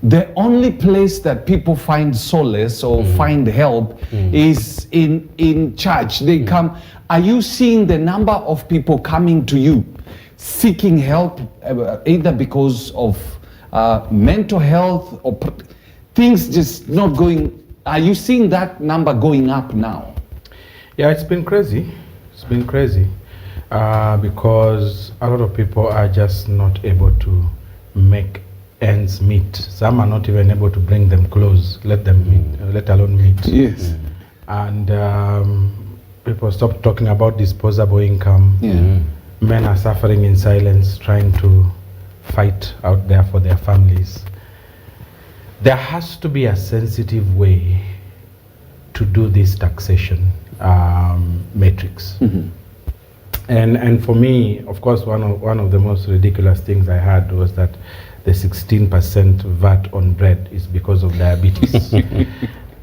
the only place that people find solace or find help is in church. They come. Are you seeing the number of people coming to you seeking help, either because of mental health or things just not going? Are you seeing that number going up now?
Yeah, it's been crazy. It's been crazy because a lot of people are just not able to make ends meet. Some are not even able to bring them close, let alone meet. Yes. And people stop talking about disposable income. Yeah. Men are suffering in silence, trying to fight out there for their families. There has to be a sensitive way to do this taxation matrix. And for me, of course, one of the most ridiculous things I heard was that the 16% VAT on bread is because of diabetes.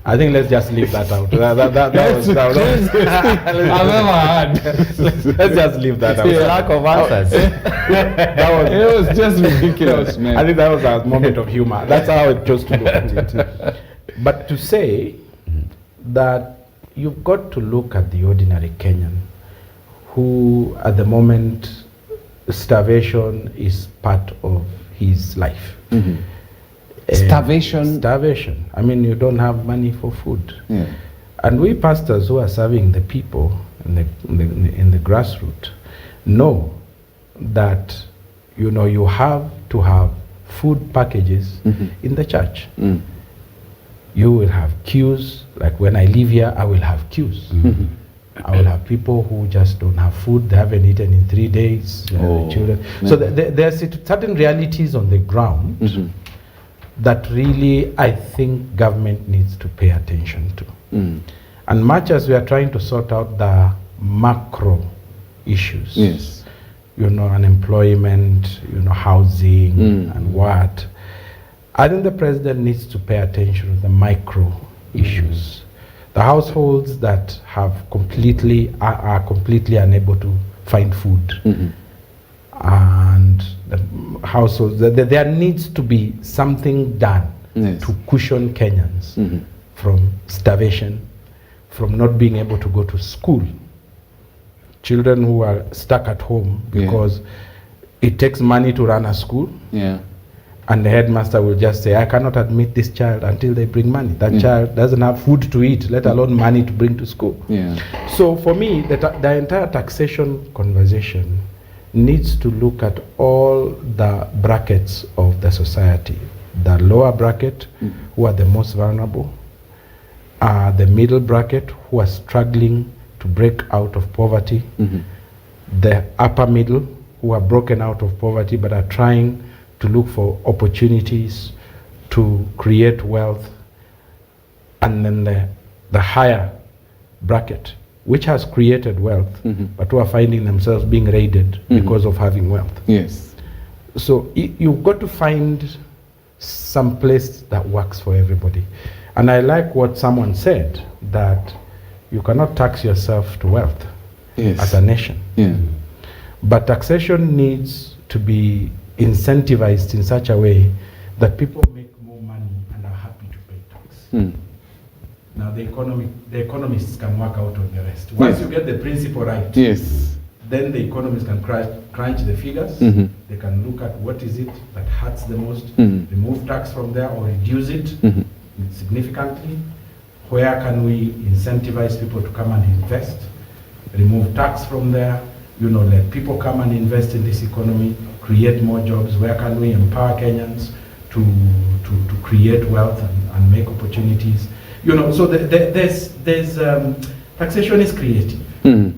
I think let's just leave that out. That was I've never heard. Let's just leave that out.
Lack of answers.
It was just ridiculous, man. I think that was a moment of humor. That's how I chose to look at it. But to say that you've got to look at the ordinary Kenyan who, at the moment, starvation is part of his life.
Starvation.
Starvation. I mean, you don't have money for food.
Yeah.
And we pastors who are serving the people in the grassroots know that, you know, you have to have food packages in the church. You will have queues. Like when I live here, I will have queues. I will have people who just don't have food. They haven't eaten in 3 days. Children. So there are certain realities on the ground that really I think government needs to pay attention to. And much as we are trying to sort out the macro issues, you know, unemployment, you know, housing and what, I think the president needs to pay attention to the micro issues. The households that have are completely unable to find food, and the households, there needs to be something done to cushion Kenyans from starvation, from not being able to go to school. Children who are stuck at home because it takes money to run a school. And the headmaster will just say, I cannot admit this child until they bring money. That child doesn't have food to eat, let alone money to bring to school. So for me, the entire taxation conversation needs to look at all the brackets of the society. The lower bracket, who are the most vulnerable, the middle bracket, who are struggling to break out of poverty, the upper middle, who are broken out of poverty but are trying to look for opportunities to create wealth, and then the higher bracket, which has created wealth, but who are finding themselves being raided because of having wealth. So you've got to find some place that works for everybody. And I like what someone said, that you cannot tax yourself to wealth as a nation. But taxation needs to be incentivized in such a way that people make more money and are happy to pay tax. Now the economists can work out on the rest. Once you get the principle right, then the economists can crunch the figures. They can look at what is it that hurts the most, remove tax from there or reduce it significantly. Where can we incentivize people to come and invest? Remove tax from there, you know, let people come and invest in this economy, create more jobs. Where can we empower Kenyans to create wealth and make opportunities? You know, so there's taxation is creative.
And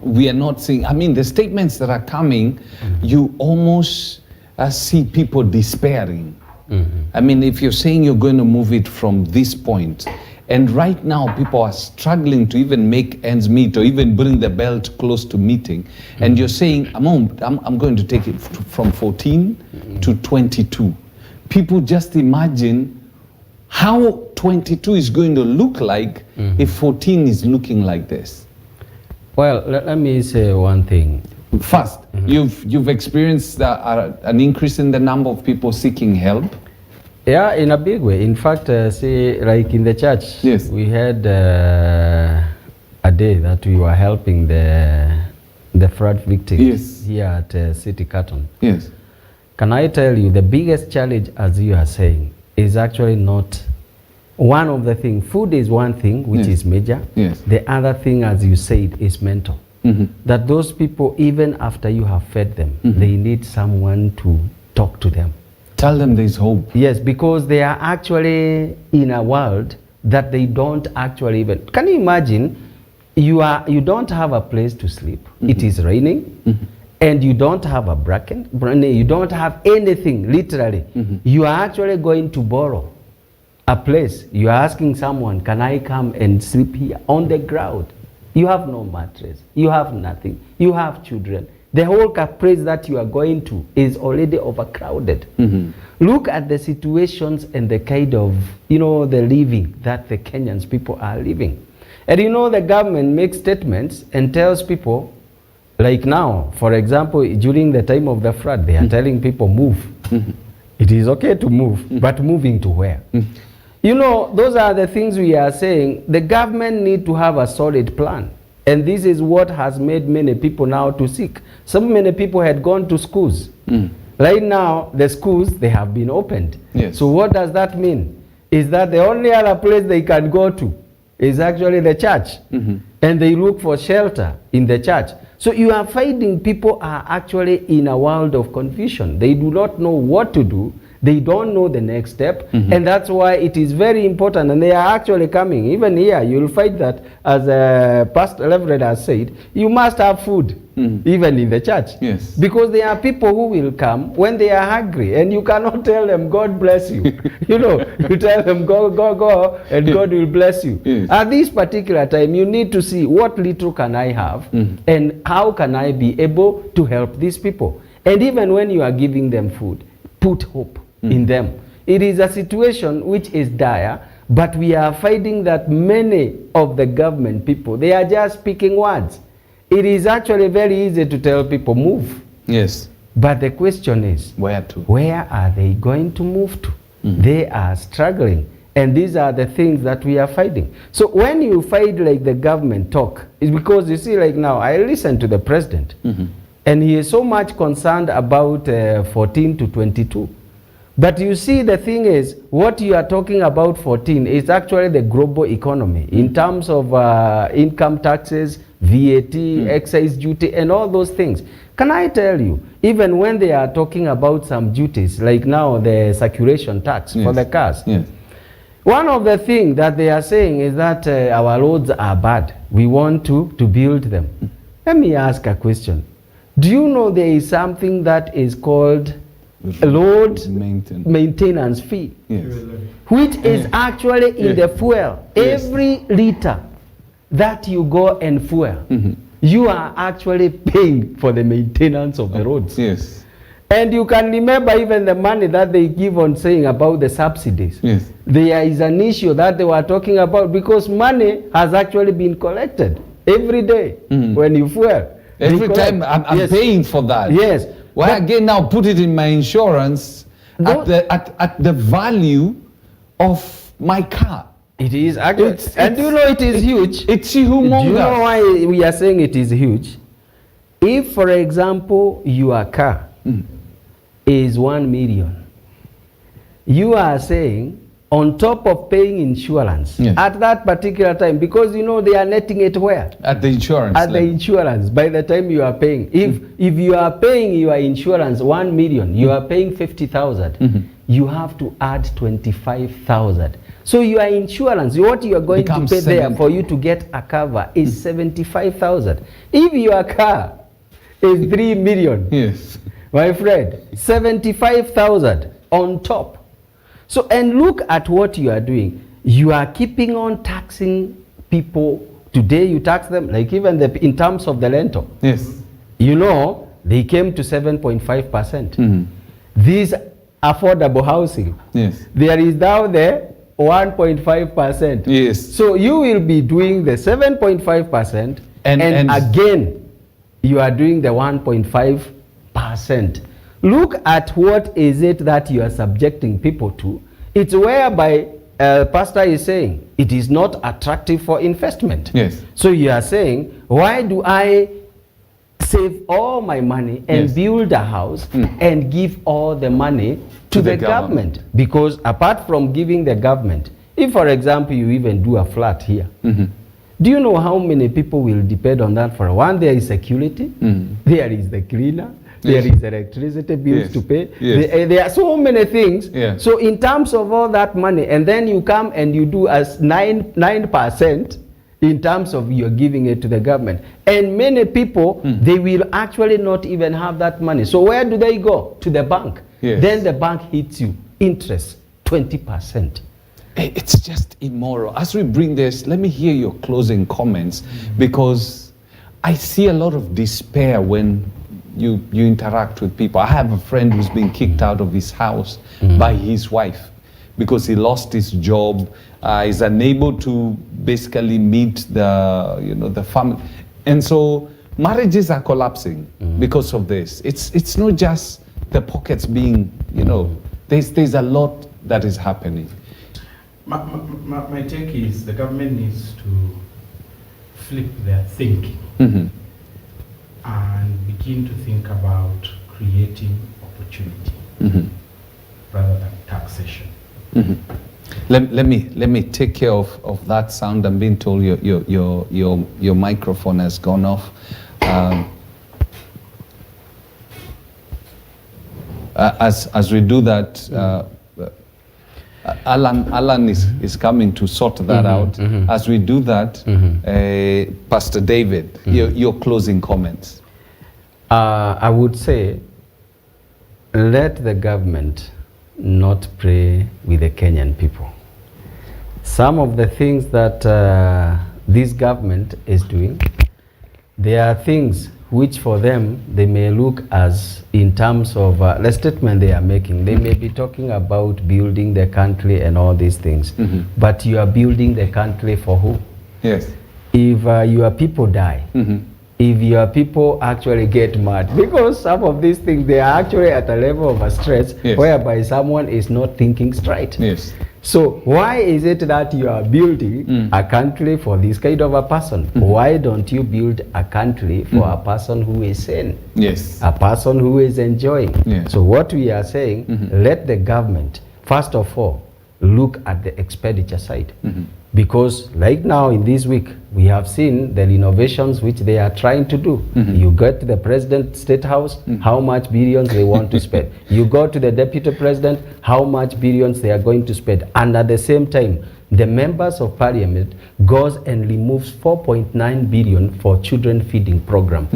we are not seeing, I mean, the statements that are coming, you almost see people despairing. I mean, if you're saying you're going to move it from this point, and right now people are struggling to even make ends meet or even bring the belt close to meeting, and you're saying, I'm going to take it from 14 to 22. People just imagine how 22 is going to look like if 14 is looking like this.
Well, let me say one thing.
First, you've experienced an increase in the number of people seeking help.
Yeah, in a big way. In fact, say like in the church, we had a day that we were helping the flood victims here at City Carton. Can I tell you, the biggest challenge, as you are saying, is actually not one of the things. Food is one thing, which is major. The other thing, as you said, is mental. That those people, even after you have fed them, they need someone to talk to them.
Tell them there's hope.
Yes, because they are actually in a world that they don't actually even... Can you imagine, you don't have a place to sleep. It is raining, and you don't have a bracket. You don't have anything, literally. You are actually going to borrow a place. You are asking someone, can I come and sleep here on the ground? You have no mattress. You have nothing. You have children. The whole place that you are going to is already overcrowded. Look at the situations and the kind of, you know, the living that the Kenyans people are living. And you know, the government makes statements and tells people, like now, for example, during the time of the flood, they are telling people move. It is okay to move, but moving to where? You know, those are the things we are saying. The government need to have a solid plan. And this is what has made many people now to seek. Many people had gone to schools. Right now, the schools, they have been opened.
Yes.
So what does that mean? Is that the only other place they can go to is actually the church. And they look for shelter in the church. So you are finding people are actually in a world of confusion. They do not know what to do. They don't know the next step. And that's why it is very important. And they are actually coming. Even here, you'll find that, as Pastor Leverett has said, you must have food, even in the church.
Yes.
Because there are people who will come when they are hungry. And you cannot tell them, God bless you. You know, you tell them, go, and God will bless you.
Yes.
At this particular time, you need to see what little can I have and how can I be able to help these people. And even when you are giving them food, put hope in them. It is a situation which is dire, but we are finding that many of the government people, they are just speaking words. It is actually very easy to tell people, move.
Yes.
But the question is,
where to?
Where are they going to move to? They are struggling. And these are the things that we are fighting. So when you fight like the government talk, it's because you see, like now, I listen to the president, and he is so much concerned about 14 to 22. But you see, the thing is, what you are talking about 14 is actually the global economy in terms of income taxes, VAT, excise duty, and all those things. Can I tell you, even when they are talking about some duties, like now the circulation tax for the cars, one of the things that they are saying is that our roads are bad. We want to build them. Let me ask a question. Do you know there is something that is called road maintenance fee, which is actually in the fuel? Every liter that you go and fuel, you are actually paying for the maintenance of the roads.
Yes.
And you can remember even the money that they give on saying about the subsidies.
Yes.
There is an issue that they were talking about because money has actually been collected every day when you fuel.
Every time I'm paying for that.
Yes.
Why again now put it in my insurance at the value of my car?
It is actually, and do you know it is huge?
It's humongous.
Do you know why we are saying it is huge? If, for example, your car is 1 million, you are saying on top of paying insurance at that particular time, because you know they are netting it where? At the insurance. At the insurance. By the time you are paying, if you are paying your insurance 1 million, you are paying 50,000. You have to add 25,000. So your insurance, what you are going to pay there for you to get a cover is 75,000. If your car is 3 million, my friend, 75,000 on top. So, and look at what you are doing. You are keeping on taxing people. Today you tax them, like even in terms of the rental. Yes. You know, they came to 7.5%. These affordable housing. Yes. There is now the 1.5%. Yes. So you will be doing the 7.5% and again, you are doing the 1.5%. Look at what is it that you are subjecting people to. It's whereby pastor is saying it is not attractive for investment. Yes. So you are saying, why do I save all my money and build a house and give all the money to the government? Because apart from giving the government, if for example you even do a flat here, do you know how many people will depend on that? For one, there is security, there is the cleaner, there is electricity bills to pay. There are so many things. So in terms of all that money, and then you come and you do as 9% in terms of you're giving it to the government. And many people, they will actually not even have that money. So where do they go? To the bank. Then the bank hits you interest 20%.
It's just immoral. As we bring this, let me hear your closing comments, because I see a lot of despair when you interact with people. I have a friend who's been kicked out of his house by his wife because he lost his job. He's unable to basically meet the family, and so marriages are collapsing because of this. It's not just the pockets being, there's a lot that is happening.
My take is the government needs to flip their thinking and begin to think about creating opportunity rather than taxation.
Let me take care of that sound. I'm being told your microphone has gone off. As we do that, Alan is coming to sort that out. As we do that, Pastor David, your closing comments.
I would say, let the government not play with the Kenyan people. Some of the things that this government is doing, there are things which for them they may look as in terms of the statement they are making. They may be talking about building the country and all these things, but you are building the country for who?
Yes.
If your people die, if your people actually get mad, because some of these things, they are actually at a level of a stress whereby someone is not thinking straight.
Yes.
So why is it that you are building a country for this kind of a person? Why don't you build a country for a person who is sane?
Yes.
A person who is enjoying.
Yes.
So what we are saying, let the government, first of all, look at the expenditure side. Because right now in this week, we have seen the innovations which they are trying to do. You go to the president state house, how much billions they want to spend. You go to the deputy president, how much billions they are going to spend. And at the same time, the members of parliament goes and removes 4.9 billion for children feeding program.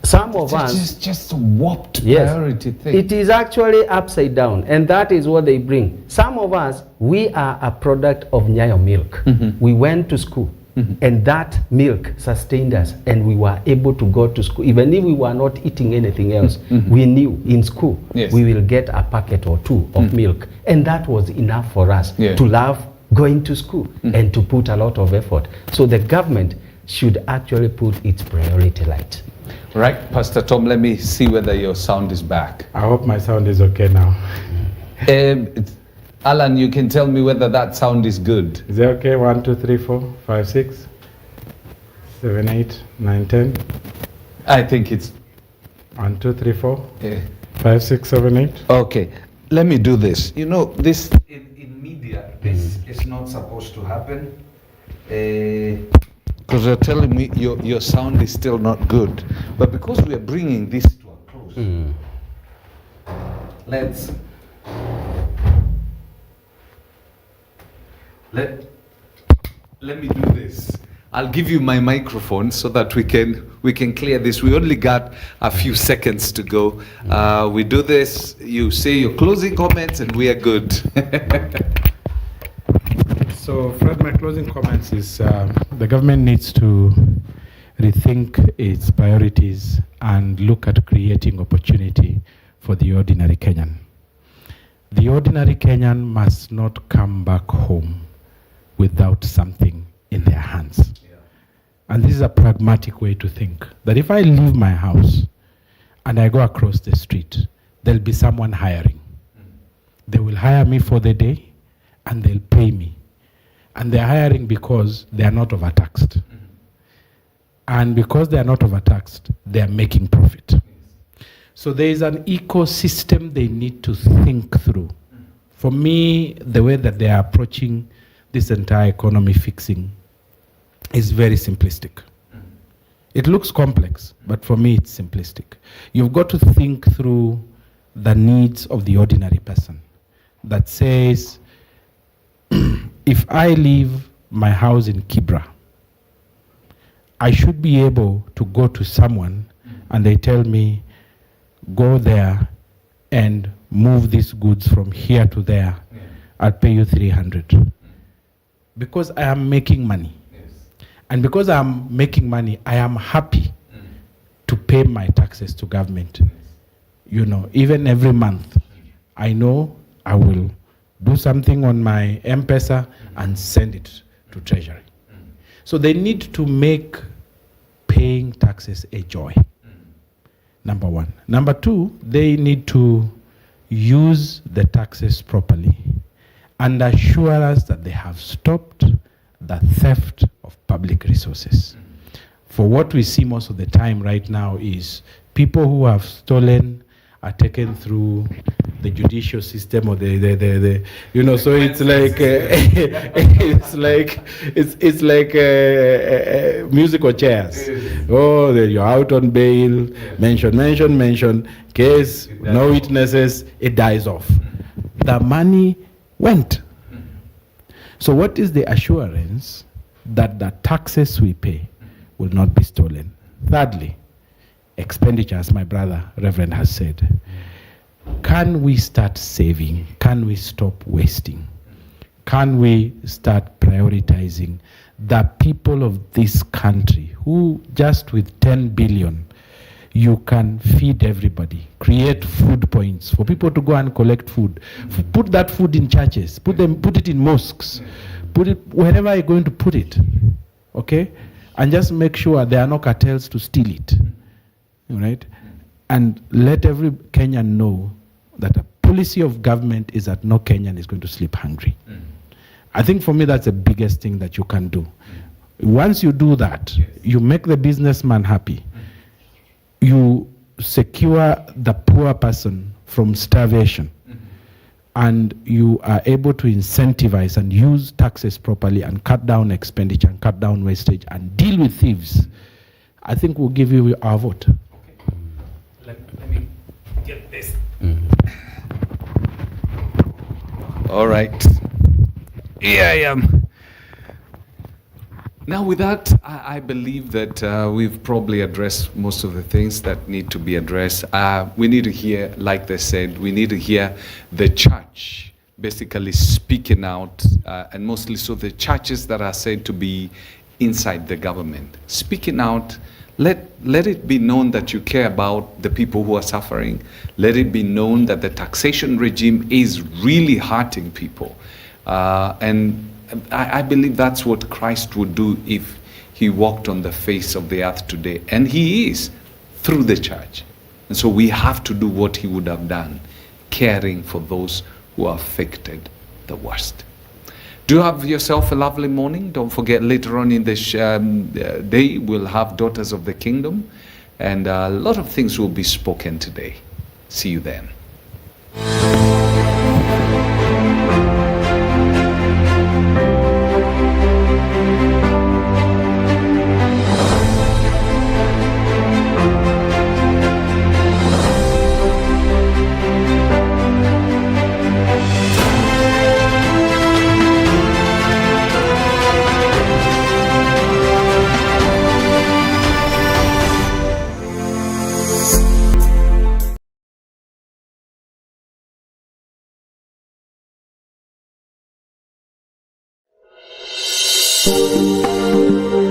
Some of us
just a warped priority thing.
It is actually upside down, and that is what they bring. Some of us, we are a product of Nyayo milk. We went to school, and that milk sustained us, and we were able to go to school. Even if we were not eating anything else, we knew in school we will get a packet or two of milk, and that was enough for us to love going to school and to put a lot of effort. So the government should actually put its priority right.
Right, Pastor Tom, let me see whether your sound is back.
I hope my sound is okay now.
Alan, you can tell me whether that sound is good.
Is it okay? 1, 2, 3, 4, 5, 6, 7, 8, 9, 10.
I think it's
1, 2, 3, 4, 5, 6, 7, 8.
Okay, let me do this. You know, this in media, this is not supposed to happen. Because you're telling me your sound is still not good. But because we are bringing this to a close, let me do this. I'll give you my microphone so that we can clear this. We only got a few seconds to go. We do this, you say your closing comments, and we are good.
So, Fred, my closing comments is the government needs to rethink its priorities and look at creating opportunity for the ordinary Kenyan. The ordinary Kenyan must not come back home without something in their hands. And this is a pragmatic way to think, that if I leave my house and I go across the street, there'll be someone hiring. They will hire me for the day and they'll pay me. And they're hiring because they are not overtaxed. And because they are not overtaxed, they are making profit. So there is an ecosystem they need to think through. For me, the way that they are approaching this entire economy fixing is very simplistic. It looks complex, but for me it's simplistic. You've got to think through the needs of the ordinary person that says, if I leave my house in Kibra, I should be able to go to someone and they tell me, go there and move these goods from here to there. I'll pay you 300. Because I am making money. And because I am making money, I am happy to pay my taxes to government. You know, even every month, I know I will do something on my M-Pesa and send it to Treasury. So they need to make paying taxes a joy. Number one. Number two, they need to use the taxes properly and assure us that they have stopped the theft of public resources. For what we see most of the time right now is people who have stolen are taken through the judicial system or the you know, so it's like it's like musical chairs. Oh, then you're out on bail, mention, case, no witnesses, it dies off. The money went. So what is the assurance that the taxes we pay will not be stolen? Thirdly, expenditure, as my brother Reverend has said. Can we start saving? Can we stop wasting? Can we start prioritizing the people of this country who just with 10 billion, you can feed everybody, create food points for people to go and collect food. Put that food in churches, put it in mosques, put it wherever you're going to put it, okay? And just make sure there are no cartels to steal it, right? And let every Kenyan know that a policy of government is that no Kenyan is going to sleep hungry. I think for me that's the biggest thing that you can do. Once you do that, you make the businessman happy. You secure the poor person from starvation. And you are able to incentivize and use taxes properly and cut down expenditure and cut down wastage and deal with thieves. I think we'll give you our vote.
Let me get this.
All right. Here I am. Now with that, I believe that we've probably addressed most of the things that need to be addressed. We need to hear, like they said, we need to hear the church basically speaking out, and mostly so the churches that are said to be inside the government. Speaking out, let it be known that you care about the people who are suffering. Let it be known that the taxation regime is really hurting people. And I believe that's what Christ would do if he walked on the face of the earth today. And he is, through the church. And so we have to do what he would have done, caring for those who are affected the worst. Do have yourself a lovely morning. Don't forget, later on in this day, we'll have Daughters of the Kingdom. And a lot of things will be spoken today. See you then.
Thank you.